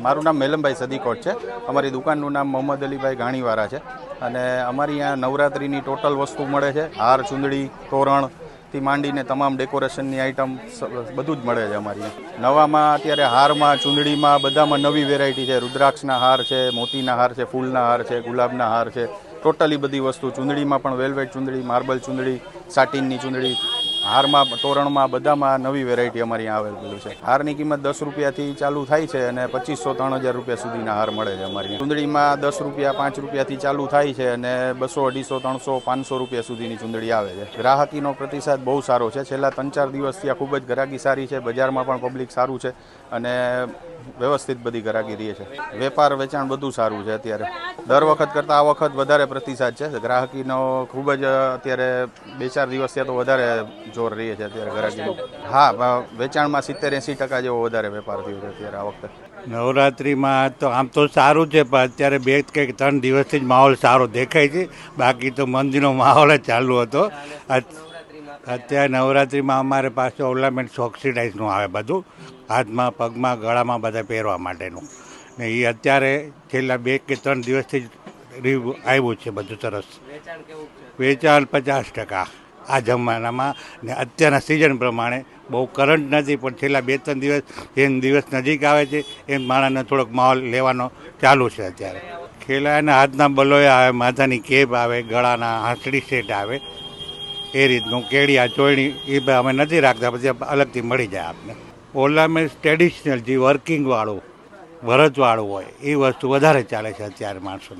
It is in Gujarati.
મારું નામ મેલમભાઈ સદીકોટ છે. અમારી દુકાનનું નામ મોહમ્મદ અલીભાઈ ઘાણીવાળા છે અને અમારી અહીંયા નવરાત્રિની ટોટલ વસ્તુ મળે છે. હાર, ચૂંદડી, તોરણથી માંડીને તમામ ડેકોરેશનની આઇટમ બધું જ મળે છે અમારી. નવામાં અત્યારે હારમાં, ચૂંદડીમાં બધામાં નવી વેરાયટી છે. રુદ્રાક્ષના હાર છે, મોતીના હાર છે, ફૂલના હાર છે, ગુલાબના હાર છે, ટોટલી બધી વસ્તુ. ચૂંદડીમાં પણ વેલ્વેટ ચૂંદડી, માર્બલ ચૂંદડી, સાટિનની ચૂંદડી, હારમાં, તોરણમાં બધામાં નવી વેરાયટી અમારી અહીંયા અવેલેબલ છે. હારની કિંમત 10 રૂપિયાથી ચાલુ થાય છે અને 2500-3000 રૂપિયા સુધીના હાર મળે છે અમારી. ચૂંદડીમાં 10 રૂપિયા, 5 રૂપિયાથી ચાલુ થાય છે અને 200, 250, 300, 500 રૂપિયા સુધીની ચૂંદડી આવે છે. ગ્રાહકીનો પ્રતિસાદ બહુ સારો છે. છેલ્લા 3-4 દિવસથી ખૂબ જ ગ્રાહકી સારી છે. બજારમાં પણ પબ્લિક સારું છે અને વ્યવસ્થિત બધી ગ્રાહકી રહે છે. વેપાર વેચાણ બધું સારું છે. અત્યારે દર વખત કરતાં આ વખત વધારે પ્રતિસાદ છે. ગ્રાહકીનો ખૂબ જ અત્યારે 2-4 દિવસથી તો વધારે જોર રહી છે અત્યારે ગ્રાહકીનું. હા, વેચાણમાં 70-80% જેવો વધારે વેપાર થયો છે અત્યારે આ વખતે. નવરાત્રિમાં તો આમ તો સારું છે, પણ અત્યારે 2 કે 3 દિવસથી જ માહોલ સારો દેખાય છે. બાકી તો મંદીનો માહોલ જ ચાલુ હતો. અત્યારે નવરાત્રિમાં અમારે પાસે ઓર્નામેન્ટ ઓક્સિડાઇઝનું આવે બધું, હાથમાં, પગમાં, ગળામાં બધા પહેરવા માટેનું. ને એ અત્યારે છેલ્લા 2 કે 3 દિવસથી જ આવ્યું છે બધું સરસ. વેચાણ 50% આ જમાનામાં. ને અત્યારના સિઝન પ્રમાણે બહુ કરંટ નથી, પણ છેલ્લા 2-3 દિવસ જેમ દિવસ નજીક આવે છે એમ માણસને થોડોક માહોલ લેવાનો ચાલુ છે અત્યારે. ખેલાના હાથના બલોય આવે, માથાની કેપ આવે, ગળાના હાંસડી સેટ આવે, એ રીતનું. કેડિયા, ચોયણી એ અમે નથી રાખતા, પછી અલગથી મળી જાય આપને. ઓર્નામેન્ટ ટ્રેડિશનલ જે વર્કિંગવાળું, ભરતવાળું હોય એ વસ્તુ વધારે ચાલે છે અત્યારે માણસોને.